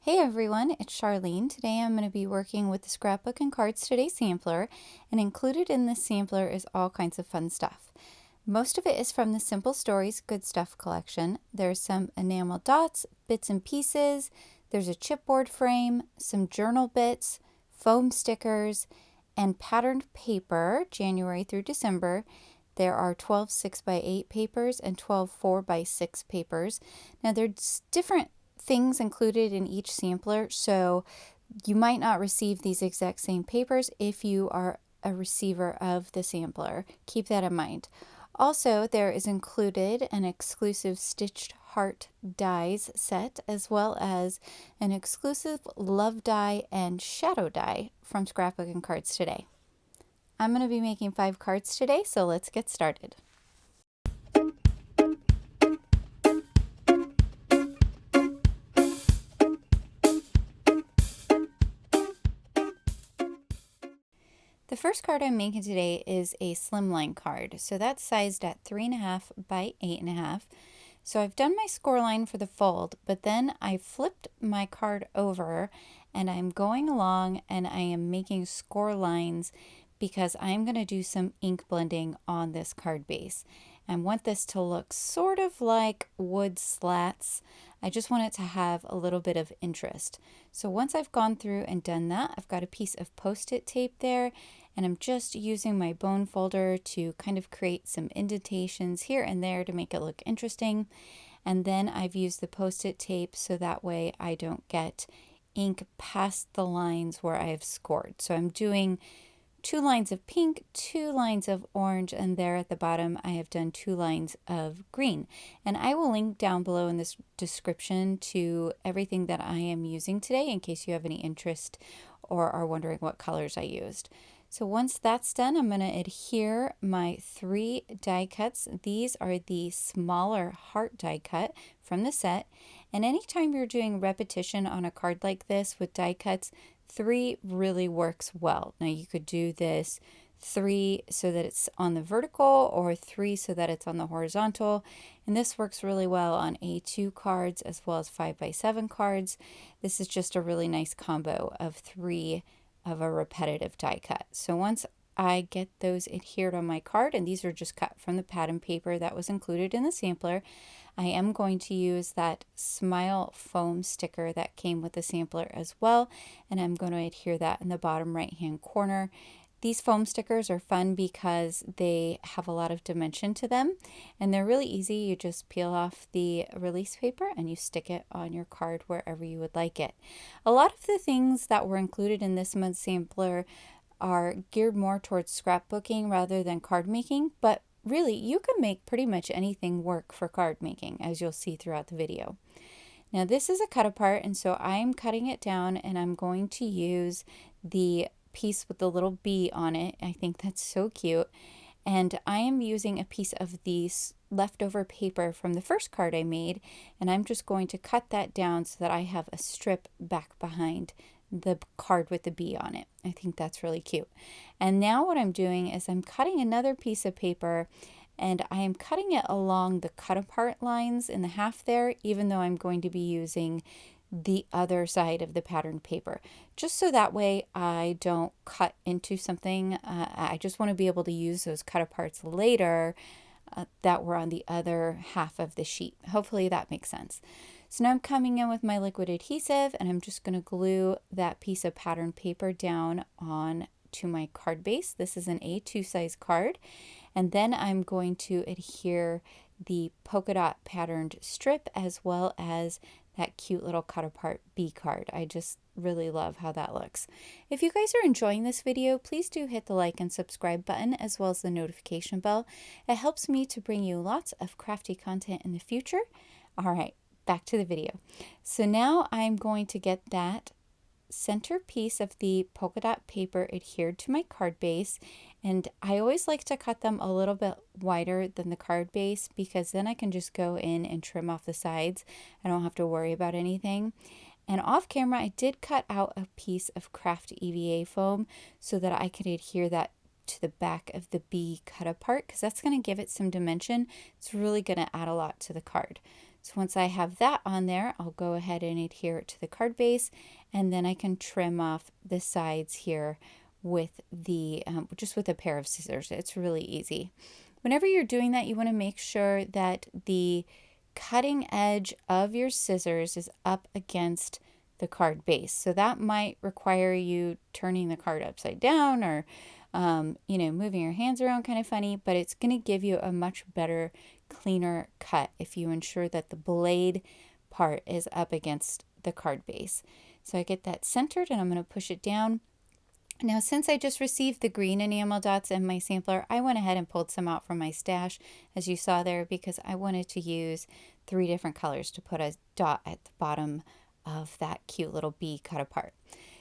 Hey everyone, it's Charlene. Today I'm going to be working with the Scrapbook and Cards Today sampler, and included in this sampler is all kinds of fun stuff. Most of it is from the Simple Stories Good Stuff collection. There's some enamel dots, bits and pieces, there's a chipboard frame, some journal bits, foam stickers, and patterned paper, January through December. There are 12 6x8 papers and 12 4x6 papers. Now there's different things included in each sampler, so you might not receive these exact same papers if you are a receiver of the sampler. Keep that in mind. Also, there is included an exclusive stitched heart dies set, as well as an exclusive love die and shadow die from Scrapbook and Cards Today. I'm going to be making 5 cards today, so let's get started. The first card I'm making today is a Slimline card. So that's sized at 3.5 by 8.5. So I've done my score line for the fold, but then I flipped my card over and I'm going along and I am making score lines because I'm going to do some ink blending on this card base. I want this to look sort of like wood slats. I just want it to have a little bit of interest. So once I've gone through and done that, I've got a piece of Post-it tape there, and I'm just using my bone folder to kind of create some indentations here and there to make it look interesting. And then I've used the Post-it tape so that way I don't get ink past the lines where I have scored. So I'm doing 2 lines of pink, 2 lines of orange, and there at the bottom I have done 2 lines of green. And I will link down below in this description to everything that I am using today in case you have any interest or are wondering what colors I used. So once that's done, I'm going to adhere my 3 die cuts. These are the smaller heart die cut from the set. And anytime you're doing repetition on a card like this with die cuts, 3 really works well. Now you could do this 3 so that it's on the vertical or 3 so that it's on the horizontal. And this works really well on A2 cards as well as 5x7 cards. This is just a really nice combo of 3 of a repetitive die cut. So once I get those adhered on my card, and these are just cut from the pattern paper that was included in the sampler, I am going to use that Smile foam sticker that came with the sampler as well, and I'm going to adhere that in the bottom right hand corner. These foam stickers are fun because they have a lot of dimension to them, and they're really easy. You just peel off the release paper and you stick it on your card wherever you would like it. A lot of the things that were included in this month's sampler are geared more towards scrapbooking rather than card making, but really you can make pretty much anything work for card making, as you'll see throughout the video. Now this is a cut apart, and so I'm cutting it down and I'm going to use the piece with the little bee on it. I think that's so cute. And I am using a piece of the leftover paper from the first card I made, and I'm just going to cut that down so that I have a strip back behind the card with the bee on it. I think that's really cute. And now what I'm doing is I'm cutting another piece of paper, and I am cutting it along the cut apart lines in the half there, even though I'm going to be using the other side of the patterned paper, just so that way I don't cut into something. I just want to be able to use those cut aparts later that were on the other half of the sheet. Hopefully that makes sense. So now I'm coming in with my liquid adhesive, and I'm just going to glue that piece of patterned paper down on to my card base. This is an A2 size card, and then I'm going to adhere the polka dot patterned strip as well as that cute little cut apart bee card. I just really love how that looks. If you guys are enjoying this video, please do hit the like and subscribe button as well as the notification bell. It helps me to bring you lots of crafty content in the future. All right, back to the video. So now I'm going to get that center piece of the polka dot paper adhered to my card base, and I always like to cut them a little bit wider than the card base because then I can just go in and trim off the sides. I don't have to worry about anything. And off camera I did cut out a piece of craft EVA foam so that I could adhere that to the back of the bee cut apart because that's going to give it some dimension. It's really going to add a lot to the card. So once I have that on there, I'll go ahead and adhere it to the card base, and then I can trim off the sides here with the just with a pair of scissors. It's really easy. Whenever you're doing that, you want to make sure that the cutting edge of your scissors is up against the card base. So that might require you turning the card upside down or moving your hands around kind of funny, but it's going to give you a much better, cleaner cut if you ensure that the blade part is up against the card base. So I get that centered, and I'm going to push it down. Now, since I just received the green enamel dots in my sampler, I went ahead and pulled some out from my stash, as you saw there, because I wanted to use 3 different colors to put a dot at the bottom of that cute little bee cut apart.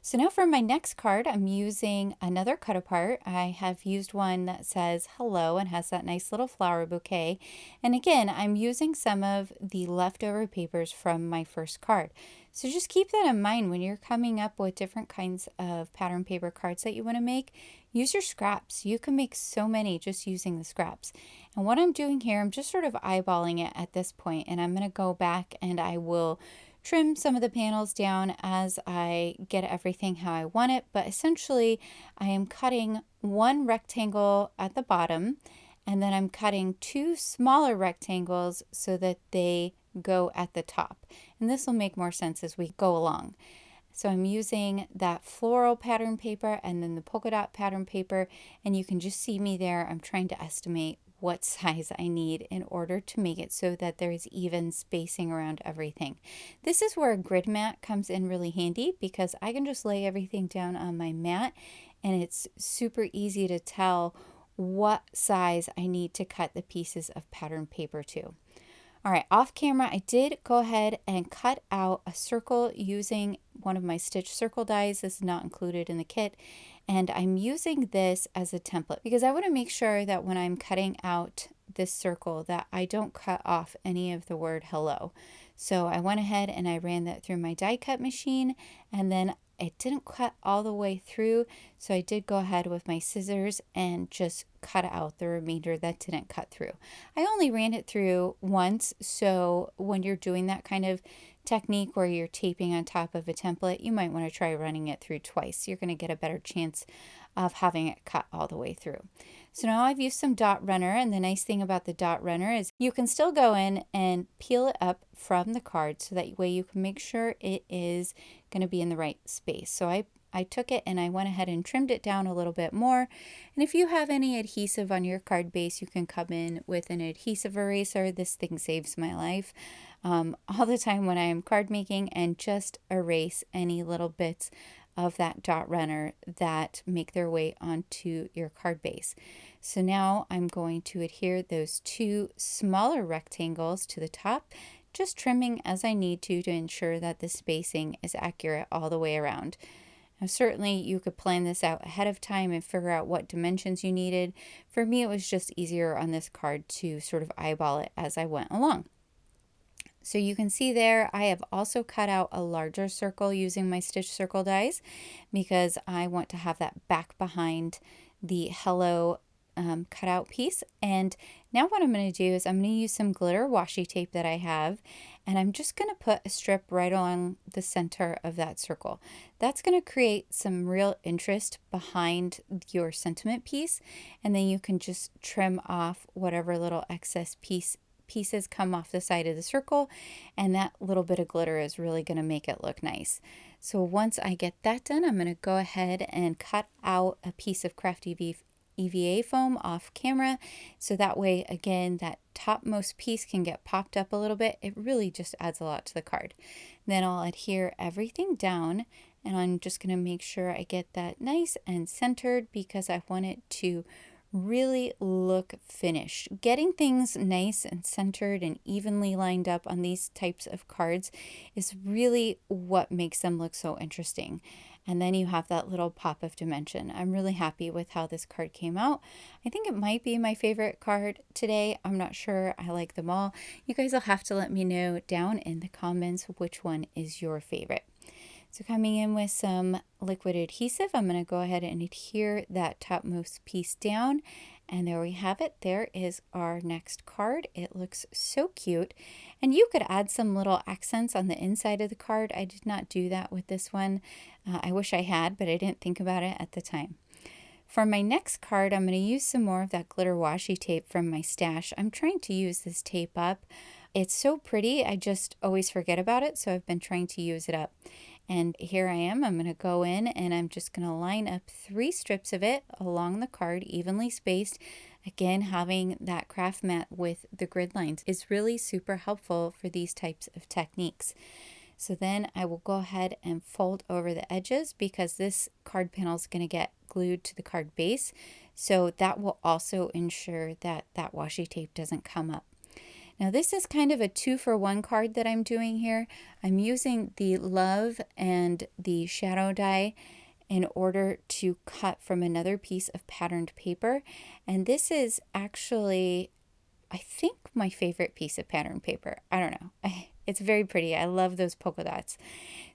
So now for my next card, I'm using another cut apart. I have used one that says hello and has that nice little flower bouquet. And again, I'm using some of the leftover papers from my first card. So just keep that in mind when you're coming up with different kinds of pattern paper cards that you want to make. Use your scraps. You can make so many just using the scraps. And what I'm doing here, I'm just sort of eyeballing it at this point, and I'm going to go back and I will trim some of the panels down as I get everything how I want it, but essentially I am cutting one rectangle at the bottom, and then I'm cutting 2 smaller rectangles so that they go at the top. And this will make more sense as we go along. So I'm using that floral pattern paper and then the polka dot pattern paper, and you can just see me there. I'm trying to estimate what size I need in order to make it so that there's even spacing around everything. This is where a grid mat comes in really handy, because I can just lay everything down on my mat and it's super easy to tell what size I need to cut the pieces of pattern paper to. All right, off camera, I did go ahead and cut out a circle using one of my stitch circle dies. This is not included in the kit. And I'm using this as a template because I want to make sure that when I'm cutting out this circle that I don't cut off any of the word hello. So I went ahead and I ran that through my die cut machine, and then it didn't cut all the way through, so I did go ahead with my scissors and just cut out the remainder that didn't cut through. I only ran it through once, so when you're doing that kind of technique where you're taping on top of a template, you might want to try running it through twice. You're going to get a better chance of having it cut all the way through. So now I've used some dot runner, and the nice thing about the dot runner is you can still go in and peel it up from the card, so that way you can make sure it is going to be in the right space. So I took it and I went ahead and trimmed it down a little bit more. And if you have any adhesive on your card base, you can come in with an adhesive eraser. This thing saves my life all the time when I am card making, and just erase any little bits of that dot runner that make their way onto your card base. So now I'm going to adhere those 2 smaller rectangles to the top, just trimming as I need to ensure that the spacing is accurate all the way around. Now, certainly you could plan this out ahead of time and figure out what dimensions you needed. For me, it was just easier on this card to sort of eyeball it as I went along. So you can see there, I have also cut out a larger circle using my stitch circle dies, because I want to have that back behind the hello cutout piece. And now what I'm going to do is I'm going to use some glitter washi tape that I have, and I'm just going to put a strip right along the center of that circle. That's going to create some real interest behind your sentiment piece, and then you can just trim off whatever little excess pieces come off the side of the circle, and that little bit of glitter is really going to make it look nice. So once I get that done, I'm going to go ahead and cut out a piece of Crafty EVA foam off camera, so that way, again, that topmost piece can get popped up a little bit. It really just adds a lot to the card. Then I'll adhere everything down, and I'm just going to make sure I get that nice and centered, because I want it to really look finished. Getting things nice and centered and evenly lined up on these types of cards is really what makes them look so interesting. And then you have that little pop of dimension. I'm really happy with how this card came out. I think it might be my favorite card today. I'm not sure. I like them all. You guys will have to let me know down in the comments which one is your favorite. So coming in with some liquid adhesive, I'm going to go ahead and adhere that topmost piece down, And there we have it. There is our next card. It looks so cute. And you could add some little accents on the inside of the card. I did not do that with this one. I wish I had, but I didn't think about it at the time. For my next card, I'm going to use some more of that glitter washi tape from my stash. I'm trying to use this tape up. It's so pretty, I just always forget about it, so I've been trying to use it up. And here I am. I'm going to go in and I'm just going to line up 3 strips of it along the card, evenly spaced. Again, having that craft mat with the grid lines is really super helpful for these types of techniques. So then I will go ahead and fold over the edges because this card panel is going to get glued to the card base. So that will also ensure that that washi tape doesn't come up. Now this is kind of a 2-for-1 card that I'm doing here. I'm using the Love and the Shadow die in order to cut from another piece of patterned paper. And this is actually, I think, my favorite piece of patterned paper. I don't know. It's very pretty. I love those polka dots.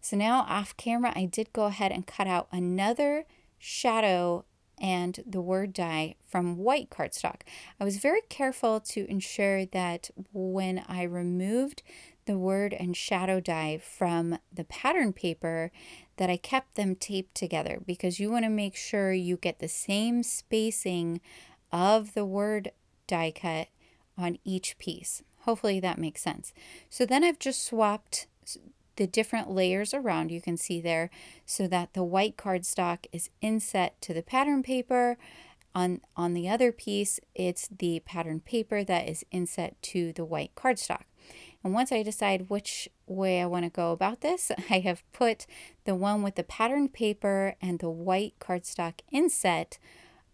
So now off camera, I did go ahead and cut out another shadow and the word die from white cardstock. I was very careful to ensure that when I removed the word and shadow die from the pattern paper that I kept them taped together, because you want to make sure you get the same spacing of the word die cut on each piece. Hopefully that makes sense. So then I've just swapped the different layers around, you can see there, so that the white cardstock is inset to the pattern paper. On the other piece, it's the pattern paper that is inset to the white cardstock. And once I decide which way I want to go about this, I have put the one with the pattern paper and the white cardstock inset.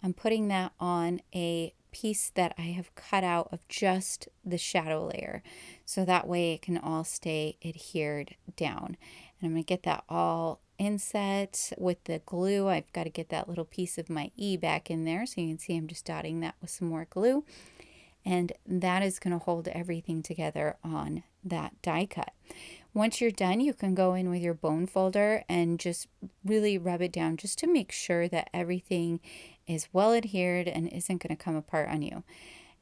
I'm putting that on a piece that I have cut out of just the shadow layer, so that way it can all stay adhered down. And I'm going to get that all inset with the glue. I've got to get that little piece of my E back in there, so you can see I'm just dotting that with some more glue, and that is going to hold everything together on that die cut. Once you're done, you can go in with your bone folder and just really rub it down just to make sure that everything is well adhered and isn't going to come apart on you.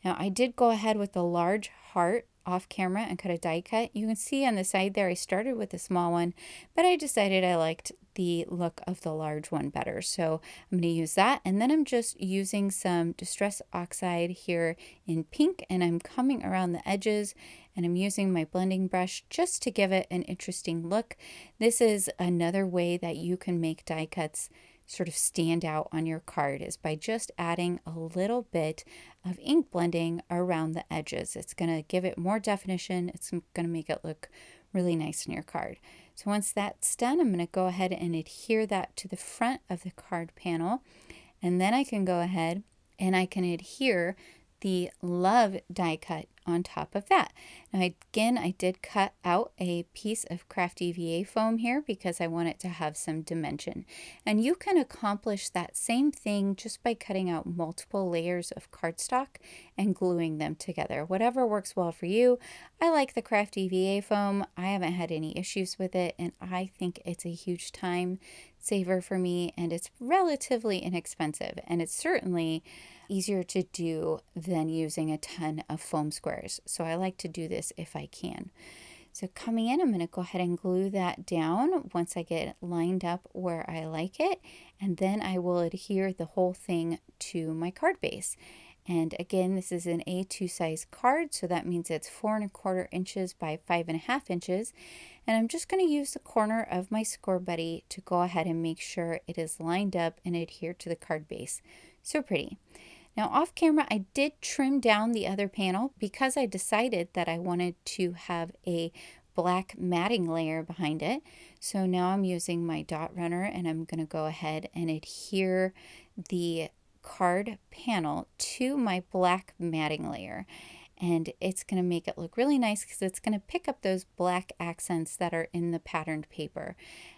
Now I did go ahead with the large heart off camera and cut a die cut. You can see on the side there I started with the small one, but I decided I liked the look of the large one better, so I'm going to use that. And then I'm just using some Distress Oxide here in pink, and I'm coming around the edges, and I'm using my blending brush just to give it an interesting look. This is another way that you can make die cuts sort of stand out on your card, is by just adding a little bit of ink blending around the edges. It's going to give it more definition. It's going to make it look really nice on your card. So once that's done, I'm going to go ahead and adhere that to the front of the card panel, and then I can go ahead and I can adhere the Love die cut on top of that. Now again, I did cut out a piece of craft EVA foam here because I want it to have some dimension. And you can accomplish that same thing just by cutting out multiple layers of cardstock and gluing them together. Whatever works well for you. I like the craft EVA foam. I haven't had any issues with it, and I think it's a huge time saver for me, and it's relatively inexpensive, and it's certainly easier to do than using a ton of foam squares. So I like to do this if I can. So coming in, I'm going to go ahead and glue that down once I get it lined up where I like it, and then I will adhere the whole thing to my card base. And again, this is an A2 size card, so that means it's 4¼ inches by 5½ inches. And I'm just going to use the corner of my Score Buddy to go ahead and make sure it is lined up and adhered to the card base. So pretty. Now off camera, I did trim down the other panel because I decided that I wanted to have a black matting layer behind it. So now I'm using my dot runner, and I'm going to go ahead and adhere the card panel to my black matting layer, and it's going to make it look really nice because it's going to pick up those black accents that are in the patterned paper.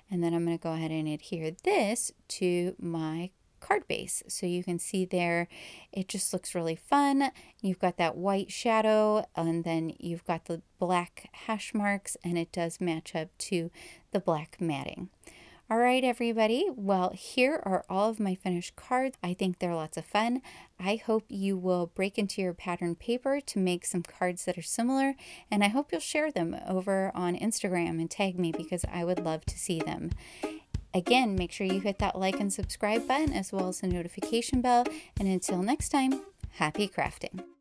And then I'm going to go ahead and adhere this to my card base, so you can see there it just looks really fun. You've got that white shadow, and then you've got the black hash marks, and it does match up to the black matting. All right, everybody. Well, here are all of my finished cards. I think they're lots of fun. I hope you will break into your pattern paper to make some cards that are similar, and I hope you'll share them over on Instagram and tag me because I would love to see them. Again, make sure you hit that like and subscribe button as well as the notification bell. And until next time, happy crafting.